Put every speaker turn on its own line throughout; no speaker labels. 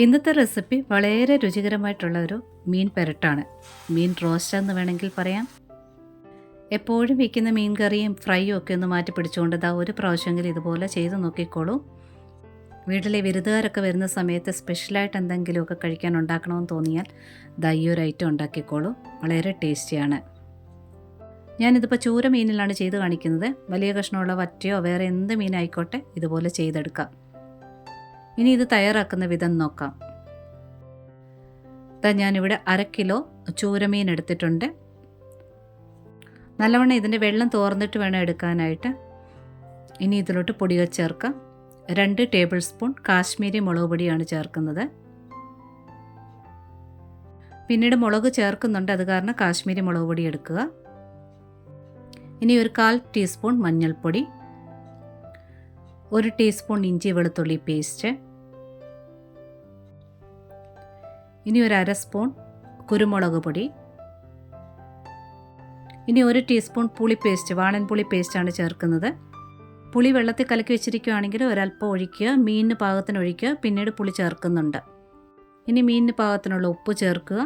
ഇന്നത്തെ റെസിപ്പി വളരെ രുചികരമായിട്ടുള്ള ഒരു മീൻ പെരട്ടാണ്. മീൻ റോസ്റ്റ് എന്ന് വേണമെങ്കിൽ പറയാം. എപ്പോഴും വയ്ക്കുന്ന മീൻ കറിയും ഫ്രൈയും ഒക്കെ ഒന്ന് മാറ്റി പിടിച്ചുകൊണ്ട് ഒരു പ്രാവശ്യമെങ്കിലും ഇതുപോലെ ചെയ്ത് നോക്കിക്കോളൂ. വീട്ടിലെ വിരുന്നുകാരൊക്കെ വരുന്ന സമയത്ത് സ്പെഷ്യലായിട്ട് എന്തെങ്കിലുമൊക്കെ കഴിക്കാൻ ഉണ്ടാക്കണമെന്ന് തോന്നിയാൽ ഈ ഒരു ഐറ്റം ഉണ്ടാക്കിക്കോളൂ. വളരെ ടേസ്റ്റിയാണ്. ഞാനിതിപ്പോൾ ചൂര മീനിലാണ് ചെയ്ത് കാണിക്കുന്നത്. വലിയ കഷ്ണമുള്ള വറ്റയോ വേറെ എന്ത് മീനായിക്കോട്ടെ ഇതുപോലെ ചെയ്തെടുക്കാം. ഇനി ഇത് തയ്യാറാക്കുന്ന വിധം നോക്കാം. ഞാനിവിടെ 1/2 കിലോ ചൂരമീൻ എടുത്തിട്ടുണ്ട്. നല്ലവണ്ണം ഇതിൻ്റെ വെള്ളം തോർന്നിട്ട് വേണം എടുക്കാനായിട്ട്. ഇനി ഇതിലോട്ട് പൊടികൾ ചേർക്കാം. 2 ടേബിൾ സ്പൂൺ കാശ്മീരി മുളക് പൊടിയാണ് ചേർക്കുന്നത്. പിന്നീട് മുളക് ചേർക്കുന്നുണ്ട്, അത് കാരണം കാശ്മീരി മുളക് പൊടി എടുക്കുക. ഇനി ഒരു 1/4 ടീസ്പൂൺ മഞ്ഞൾപ്പൊടി, 1 ടീസ്പൂൺ ഇഞ്ചി വെളുത്തുള്ളി പേസ്റ്റ്, ഇനി ഒരു 1/2 സ്പൂൺ കുരുമുളക് പൊടി, ഇനി 1 ടീസ്പൂൺ പുളി പേസ്റ്റ്, വാളൻ പുളി പേസ്റ്റാണ് ചേർക്കുന്നത്. പുളി വെള്ളത്തിൽ കലക്കി വെച്ചിരിക്കുകയാണെങ്കിൽ ഒരല്പം ഒഴിക്കുക, മീനിന് പാകത്തിന് ഒഴിക്കുക, പിന്നീട് പുളി ചേർക്കുന്നുണ്ട്. ഇനി മീനിന് പാകത്തിനുള്ള ഉപ്പ് ചേർക്കുക.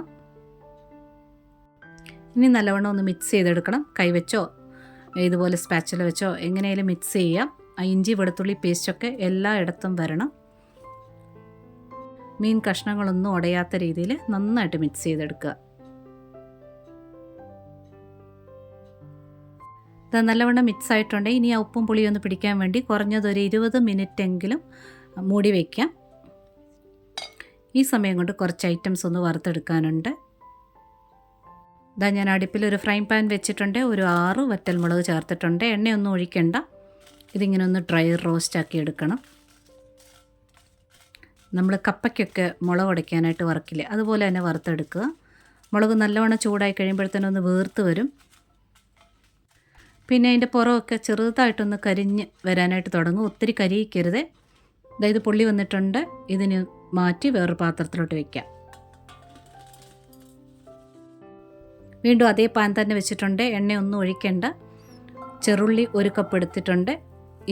ഇനി നല്ലവണ്ണം ഒന്ന് മിക്സ് ചെയ്തെടുക്കണം. കൈവച്ചോ ഇതുപോലെ സ്പാച്ചുല വെച്ചോ എങ്ങനെയായാലും മിക്സ് ചെയ്യാം. ആ ഇഞ്ചി വെളുത്തുള്ളി പേസ്റ്റൊക്കെ എല്ലായിടത്തും വരണം. മീൻ കഷ്ണങ്ങളൊന്നും ഉടയാത്ത രീതിയിൽ നന്നായിട്ട് മിക്സ് ചെയ്തെടുക്കുക. ഇത് നല്ലവണ്ണം മിക്സ് ആയിട്ടുണ്ട്. ഇനി ആ ഉപ്പും പുളിയും ഒന്ന് പിടിക്കാൻ വേണ്ടി കുറഞ്ഞതൊരു 20 മിനിറ്റെങ്കിലും മൂടി വയ്ക്കാം. ഈ സമയം കൊണ്ട് കുറച്ച് ഐറ്റംസ് ഒന്ന് വറുത്തെടുക്കാനുണ്ട്. ഞാൻ അടുപ്പിൽ ഒരു ഫ്രൈ പാൻ വെച്ചിട്ടുണ്ട്. ഒരു 6 വറ്റൽമുളക് ചേർത്തിട്ടുണ്ട്. എണ്ണയൊന്നും ഒഴിക്കണ്ട. ഇതിങ്ങനെ ഒന്ന് ഡ്രൈ റോസ്റ്റ് ആക്കി എടുക്കണം. നമ്മൾ കപ്പയ്ക്കൊക്കെ മുളക് ഉടയ്ക്കാനായിട്ട് വറക്കില്ലേ, അതുപോലെ തന്നെ വറുത്തെടുക്കുക. മുളക് നല്ലവണ്ണം ചൂടായി കഴിയുമ്പോഴത്തേനും ഒന്ന് വീർത്ത് വരും. പിന്നെ അതിൻ്റെ പുറമൊക്കെ ചെറുതായിട്ടൊന്ന് കരിഞ്ഞ് വരാനായിട്ട് തുടങ്ങും. ഒത്തിരി കരിയിക്കരുത്. അതായത് പൊള്ളി വന്നിട്ടുണ്ട്. ഇതിന് മാറ്റി വേറൊരു പാത്രത്തിലോട്ട് വയ്ക്കാം. വീണ്ടും അതേ പാൻ തന്നെ വെച്ചിട്ടുണ്ട്. എണ്ണയൊന്നും ഒഴിക്കേണ്ട. ചെറുള്ളി 1 കപ്പ് എടുത്തിട്ടുണ്ട്.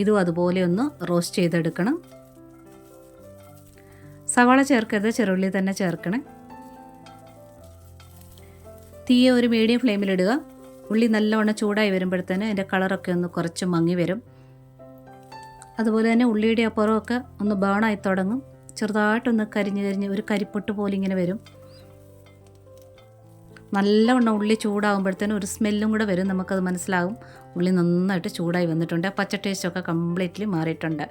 ഇതും അതുപോലെ ഒന്ന് റോസ്റ്റ് ചെയ്തെടുക്കണം. സവാള ചേർക്കരുത്, ചെറുള്ളി തന്നെ ചേർക്കണം. തീയെ ഒരു മീഡിയം ഫ്ലെയിമിലിടുക. ഉള്ളി നല്ലവണ്ണം ചൂടായി വരുമ്പോഴത്തേന് അതിൻ്റെ കളറൊക്കെ ഒന്ന് കുറച്ച് മങ്ങി വരും. അതുപോലെ തന്നെ ഉള്ളിയുടെ അപ്പുറമൊക്കെ ഒന്ന് ബേണായി തുടങ്ങും. ചെറുതായിട്ടൊന്ന് കരിഞ്ഞ് ഒരു കരിപ്പൊട്ട് പോലെ ഇങ്ങനെ വരും. നല്ലവണ്ണം ഉള്ളി ചൂടാകുമ്പോഴത്തേനും ഒരു സ്മെല്ലും കൂടെ വരും. നമുക്കത് മനസ്സിലാകും ഉള്ളി നന്നായിട്ട് ചൂടായി വന്നിട്ടുണ്ട്. പച്ച ടേസ്റ്റൊക്കെ കംപ്ലീറ്റ്ലി മാറിയിട്ടുണ്ട്.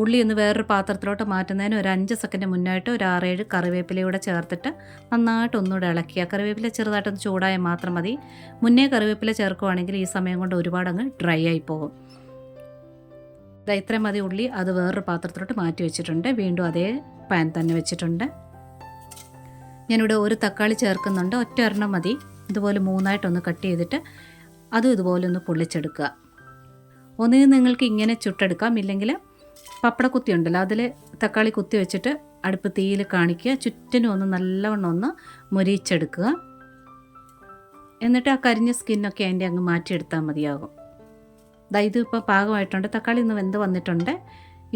ഉള്ളി ഒന്ന് വേറൊരു പാത്രത്തിലോട്ട് മാറ്റുന്നതിന് ഒരു 5 സെക്കൻഡ് മുന്നായിട്ട് ഒരു 6-7 കറിവേപ്പിലയൂടെ ചേർത്തിട്ട് നന്നായിട്ട് ഒന്നുകൂടെ ഇളക്കുക. കറിവേപ്പില ചെറുതായിട്ടൊന്ന് ചൂടായാൽ മാത്രം മതി. മുന്നേ കറിവേപ്പില ചേർക്കുവാണെങ്കിൽ ഈ സമയം കൊണ്ട് ഒരുപാട് അങ്ങ് ഡ്രൈ ആയി പോകും. ഇത്രയും മതി ഉള്ളി. അത് വേറൊരു പാത്രത്തിലോട്ട് മാറ്റി വെച്ചിട്ടുണ്ട്. വീണ്ടും അതേ പാൻ തന്നെ വെച്ചിട്ടുണ്ട്. ഞാനിവിടെ ഒരു തക്കാളി ചേർക്കുന്നുണ്ട്. ഒറ്റ ഒരെണ്ണം മതി. ഇതുപോലെ 3ആയിട്ടൊന്ന് കട്ട് ചെയ്തിട്ട് അതും ഇതുപോലെ ഒന്ന് പൊള്ളിച്ചെടുക്കുക. ഒന്നുകിൽ നിങ്ങൾക്ക് ഇങ്ങനെ ചുട്ടെടുക്കാം, ഇല്ലെങ്കിൽ പപ്പടക്കുത്തി ഉണ്ടല്ലോ അതിൽ തക്കാളി കുത്തി വെച്ചിട്ട് അടുപ്പ് തീയിൽ കാണിക്കുക. ചുറ്റിനും ഒന്ന് നല്ലവണ്ണം ഒന്ന് മൊരിയിച്ചെടുക്കുക. എന്നിട്ട് ആ കരിഞ്ഞ സ്കിന്നൊക്കെ അതിൻ്റെ അങ്ങ് മാറ്റിയെടുത്താൽ മതിയാകും. ഇത് ഇപ്പോൾ പാകമായിട്ടുണ്ട്. തക്കാളി ഒന്ന് വെന്ത് വന്നിട്ടുണ്ട്.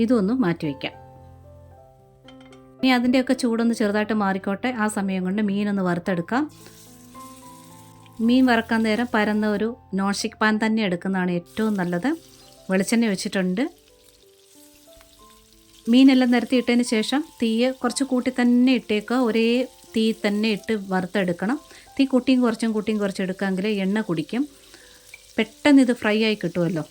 ഇതൊന്ന് മാറ്റി വയ്ക്കാം. ഇനി അതിൻ്റെയൊക്കെ ചൂടൊന്ന് ചെറുതായിട്ട് മാറിക്കോട്ടെ. ആ സമയം കൊണ്ട് മീനൊന്ന് വറുത്തെടുക്കാം. മീൻ വറക്കാൻ നേരം പരന്ന ഒരു നോൺ സ്റ്റിക്ക് പാൻ തന്നെ എടുക്കുന്നതാണ് ഏറ്റവും നല്ലത്. വെളിച്ചെണ്ണ വെച്ചിട്ടുണ്ട്. മീനെല്ലാം നിരത്തിയിട്ടതിന് ശേഷം തീയെ കുറച്ച് കൂട്ടി തന്നെ ഇട്ടേക്കുക. ഒരേ തീ തന്നെ ഇട്ട് വറുത്തെടുക്കണം. തീ കൂട്ടിയും കുറച്ചും എടുക്കാമെങ്കിൽ എണ്ണ കുടിക്കും. പെട്ടെന്ന് ഇത് ഫ്രൈ ആയി കിട്ടുമല്ലോ.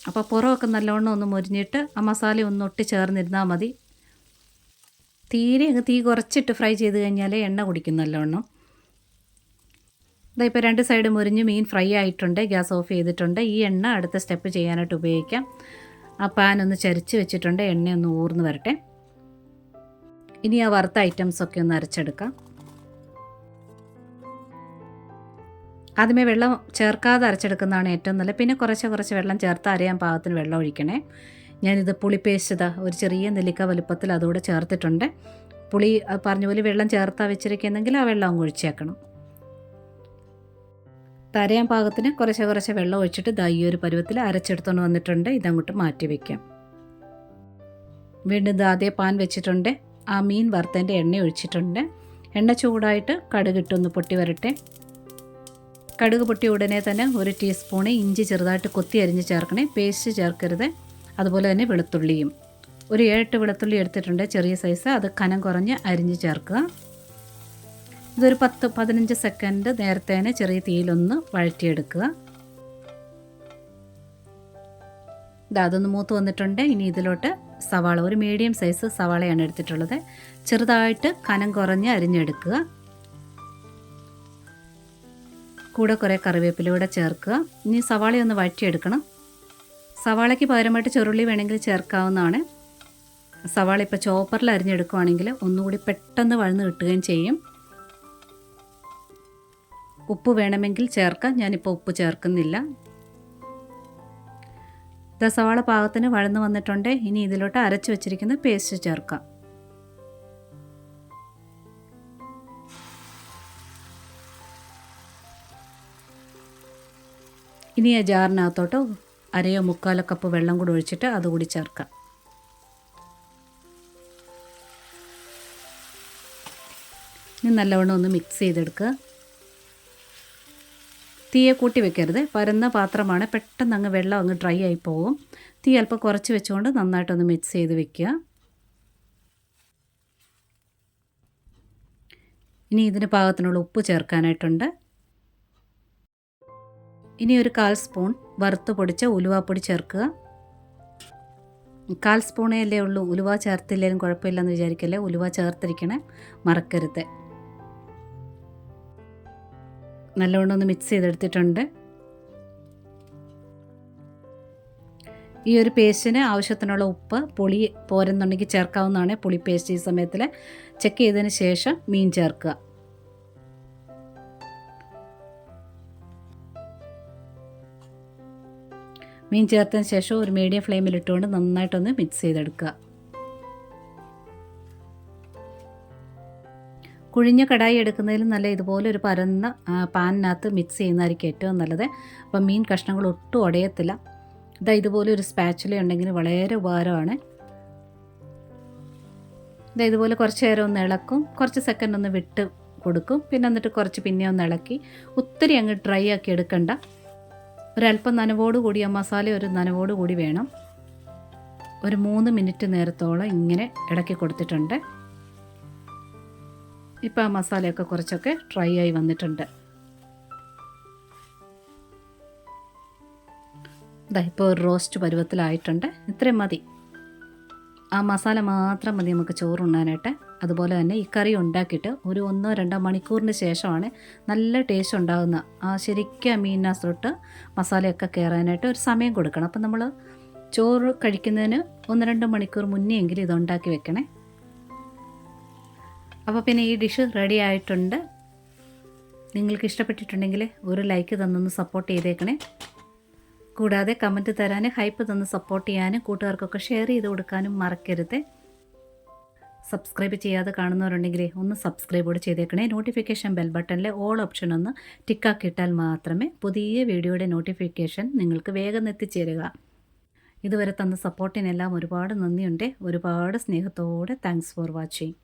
അപ്പോൾ പുറമൊക്കെ നല്ലവണ്ണം ഒന്ന് മൊരിഞ്ഞിട്ട് ആ മസാല ഒന്ന് ഒട്ടി ചേർന്നിരുന്നാൽ മതി. തീരെ അങ്ങ് തീ കുറച്ചിട്ട് ഫ്രൈ ചെയ്ത് കഴിഞ്ഞാൽ എണ്ണ കുടിക്കും നല്ലവണ്ണം. ഇപ്പോൾ 2 സൈഡ് മുരിഞ്ഞ് മീൻ ഫ്രൈ ആയിട്ടുണ്ട്. ഗ്യാസ് ഓഫ് ചെയ്തിട്ടുണ്ട്. ഈ എണ്ണ അടുത്ത സ്റ്റെപ്പ് ചെയ്യാനായിട്ട് ഉപയോഗിക്കാം. ആ പാൻ ഒന്ന് ചരിച്ച് വെച്ചിട്ടുണ്ട്. എണ്ണയൊന്ന് ഊർന്ന് വരട്ടെ. ഇനി ആ വറുത്ത ഐറ്റംസൊക്കെ ഒന്ന് അരച്ചെടുക്കാം. ആദ്യമേ വെള്ളം ചേർക്കാതെ അരച്ചെടുക്കുന്നതാണ് ഏറ്റവും നല്ലത്. പിന്നെ കുറച്ച് വെള്ളം ചേർത്ത് അരയാൻ പാകത്തിന് വെള്ളം ഒഴിക്കണേ. ഞാനിത് പുളി പേസ്റ്റ് ഒരു ചെറിയ നെല്ലിക്ക വലുപ്പത്തിൽ അതുകൂടെ ചേർത്തിട്ടുണ്ട്. പുളി പറഞ്ഞ പോലെ വെള്ളം ചേർത്താൽ വെച്ചിരിക്കുന്നെങ്കിൽ ആ വെള്ളം അങ്ങ് ഒഴിച്ചേക്കണം. തരയാൻ പാകത്തിന് കുറച്ച് വെള്ളം ഒഴിച്ചിട്ട് ഈ ഒരു പരുവത്തിൽ അരച്ചെടുത്തുകൊണ്ട് വന്നിട്ടുണ്ട്. ഇതങ്ങോട്ട് മാറ്റി വയ്ക്കാം. വീണ്ടും ഇത് അതേ പാൻ വെച്ചിട്ടുണ്ട്. ആ മീൻ വറുത്തതിൻ്റെ എണ്ണ ഒഴിച്ചിട്ടുണ്ട്. എണ്ണ ചൂടായിട്ട് കടുകിട്ടൊന്ന് പൊട്ടി വരട്ടെ. കടുക് പൊട്ടി ഉടനെ തന്നെ 1 ടീസ്പൂൺ ഇഞ്ചി ചെറുതായിട്ട് കൊത്തി അരിഞ്ഞ് ചേർക്കണേ, പേസ്റ്റ് ചേർക്കരുത്. അതുപോലെ തന്നെ വെളുത്തുള്ളിയും ഒരു 7-8 വെളുത്തുള്ളി എടുത്തിട്ടുണ്ട്, ചെറിയ സൈസ്. അത് കനം കുറഞ്ഞ് അരിഞ്ഞ് ചേർക്കുക. ഇതൊരു 10-15 സെക്കൻഡ് നേരത്തെ തന്നെ ചെറിയ തീയിലൊന്ന് വഴറ്റിയെടുക്കുക. അതൊന്ന് മൂത്ത് വന്നിട്ടുണ്ട്. ഇനി ഇതിലോട്ട് സവാള, ഒരു മീഡിയം സൈസ് സവാളയാണ് എടുത്തിട്ടുള്ളത്, ചെറുതായിട്ട് കനം കുറഞ്ഞ് അരിഞ്ഞെടുക്കുക. കൂടെ കുറേ കറിവേപ്പില കൂടെ ചേർക്കുക. ഇനി സവാളയൊന്ന് വഴറ്റിയെടുക്കണം. സവാളയ്ക്ക് പകരമായിട്ട് ചെറുള്ളി വേണമെങ്കിൽ ചേർക്കാവുന്നതാണ്. സവാള ഇപ്പോൾ ചോപ്പറിൽ അരിഞ്ഞെടുക്കുകയാണെങ്കിൽ ഒന്നുകൂടി പെട്ടെന്ന് വഴന്ന് കിട്ടുകയും ചെയ്യും. ഉപ്പ് വേണമെങ്കിൽ ചേർക്കാം, ഞാനിപ്പോൾ ഉപ്പ് ചേർക്കുന്നില്ല. സവാള പാകത്തിന് വഴന്ന് വന്നിട്ടുണ്ട്. ഇനി ഇതിലോട്ട് അരച്ച് വെച്ചിരിക്കുന്ന പേസ്റ്റ് ചേർക്കാം. ഇനി ആ ജാറിനകത്തോട്ട് 1/2-3/4 കപ്പ് വെള്ളം കൂടി ഒഴിച്ചിട്ട് അതുകൂടി ചേർക്കാം. ഇനി നല്ലവണ്ണം ഒന്ന് മിക്സ് ചെയ്തെടുക്കുക. തീയെ കൂട്ടി വെക്കരുത്, പരന്ന പാത്രമാണ്, പെട്ടെന്ന് അങ്ങ് വെള്ളം അങ്ങ് ഡ്രൈ ആയി പോകും. തീ അല്പം കുറച്ച് വെച്ചുകൊണ്ട് നന്നായിട്ടൊന്ന് മിക്സ് ചെയ്ത് വെക്കുക. ഇനി ഇതിന് പാകത്തിനുള്ള ഉപ്പ് ചേർക്കാനായിട്ടുണ്ട്. ഇനി ഒരു 1/4 സ്പൂൺ വറുത്ത് പൊടിച്ച ഉലുവാപ്പൊടി ചേർക്കുക. 1/4 സ്പൂണേ അല്ലേ ഉള്ളൂ, ഉലുവ ചേർത്തില്ലെങ്കിലും കുഴപ്പമില്ലെന്ന് വിചാരിക്കല്ലേ, ഉലുവ ചേർത്തിരിക്കണേ, മറക്കരുത്. നല്ലവണ്ണം ഒന്ന് മിക്സ് ചെയ്തെടുത്തിട്ടുണ്ട്. ഈ ഒരു പേസ്റ്റിന് ആവശ്യത്തിനുള്ള ഉപ്പ്, പുളി പോരെന്നുണ്ടെങ്കിൽ ചേർക്കാവുന്നതാണ്. പുളി പേസ്റ്റ് ഈ സമയത്തിൽ ചെക്ക് ചെയ്തതിന് ശേഷം മീൻ ചേർക്കുക. മീൻ ചേർത്തതിന് ശേഷം ഒരു മീഡിയം ഫ്ലെയിമിൽ ഇട്ടുകൊണ്ട് നന്നായിട്ടൊന്ന് മിക്സ് ചെയ്തെടുക്കുക. കുഴിഞ്ഞ കടായി എടുക്കുന്നതിലും നല്ല ഇതുപോലെ ഒരു പരന്ന പാനിനകത്ത് മിക്സ് ചെയ്യുന്നതായിരിക്കും ഏറ്റവും നല്ലത്. അപ്പം മീൻ കഷ്ണങ്ങൾ ഒട്ടും ഉടയത്തില്ല. ഇതുപോലെ ഒരു സ്പാച്ചുല ഉണ്ടെങ്കിൽ വളരെ ഉപകാരമാണ്. ഇതുപോലെ കുറച്ച് നേരം ഒന്ന് ഇളക്കും, കുറച്ച് സെക്കൻഡ് ഒന്ന് വിട്ട് കൊടുക്കും, പിന്നെ എന്നിട്ട് കുറച്ച് പിന്നെ ഒന്ന് ഇളക്കി. ഒത്തിരി അങ്ങ് ഡ്രൈ ആക്കി എടുക്കണ്ട, ഒരല്പം നനവോട് കൂടി, ആ മസാല ഒരു നനവോട് കൂടി വേണം. ഒരു 3 മിനിറ്റ് നേരത്തോളം ഇങ്ങനെ ഇളക്കി കൊടുത്തിട്ടുണ്ട്. ഇപ്പോൾ ആ മസാലയൊക്കെ കുറച്ചൊക്കെ ഡ്രൈ ആയി വന്നിട്ടുണ്ട്. ഇപ്പോൾ ഒരു റോസ്റ്റ് പരുവത്തിലായിട്ടുണ്ട്. ഇത്രയും മതി, ആ മസാല മാത്രം മതി നമുക്ക് ചോറുണ്ണാനായിട്ട്. അതുപോലെ തന്നെ ഈ കറി ഉണ്ടാക്കിയിട്ട് ഒരു 1-2 മണിക്കൂറിന് ശേഷമാണ് നല്ല ടേസ്റ്റ് ഉണ്ടാകുന്ന. ശരിക്കും മീനിനകത്തോട്ട് മസാലയൊക്കെ കയറാനായിട്ട് ഒരു സമയം കൊടുക്കണം. അപ്പം നമ്മൾ ചോറ് കഴിക്കുന്നതിന് 1-2 മണിക്കൂർ മുന്നേ എങ്കിലും ഇതുണ്ടാക്കി വെക്കണേ. അപ്പോൾ പിന്നെ ഈ ഡിഷ് റെഡി ആയിട്ടുണ്ട്. നിങ്ങൾക്ക് ഇഷ്ടപ്പെട്ടിട്ടുണ്ടെങ്കിൽ ഒരു ലൈക്ക് തന്നൊന്ന് സപ്പോർട്ട് ചെയ്തേക്കണേ. കൂടാതെ കമൻറ്റ് തരാനും ഹൈപ്പ് തന്ന് സപ്പോർട്ട് ചെയ്യാനും കൂട്ടുകാർക്കൊക്കെ ഷെയർ ചെയ്ത് കൊടുക്കാനും മറക്കരുത്. സബ്സ്ക്രൈബ് ചെയ്യാതെ കാണുന്നവരുണ്ടെങ്കിൽ ഒന്ന് സബ്സ്ക്രൈബ് കൂടെ ചെയ്തേക്കണേ. നോട്ടിഫിക്കേഷൻ ബെൽ ബട്ടണിലെ ഓൾ ഓപ്ഷൻ ഒന്ന് ടിക്കാക്കിയിട്ടാൽ മാത്രമേ പുതിയ വീഡിയോയുടെ നോട്ടിഫിക്കേഷൻ നിങ്ങൾക്ക് വേഗം എത്തിച്ചേരുക. ഇതുവരെ തന്ന സപ്പോർട്ടിനെല്ലാം ഒരുപാട് നന്ദിയുണ്ട്. ഒരുപാട് സ്നേഹത്തോടെ താങ്ക്സ് ഫോർ വാച്ചിങ്.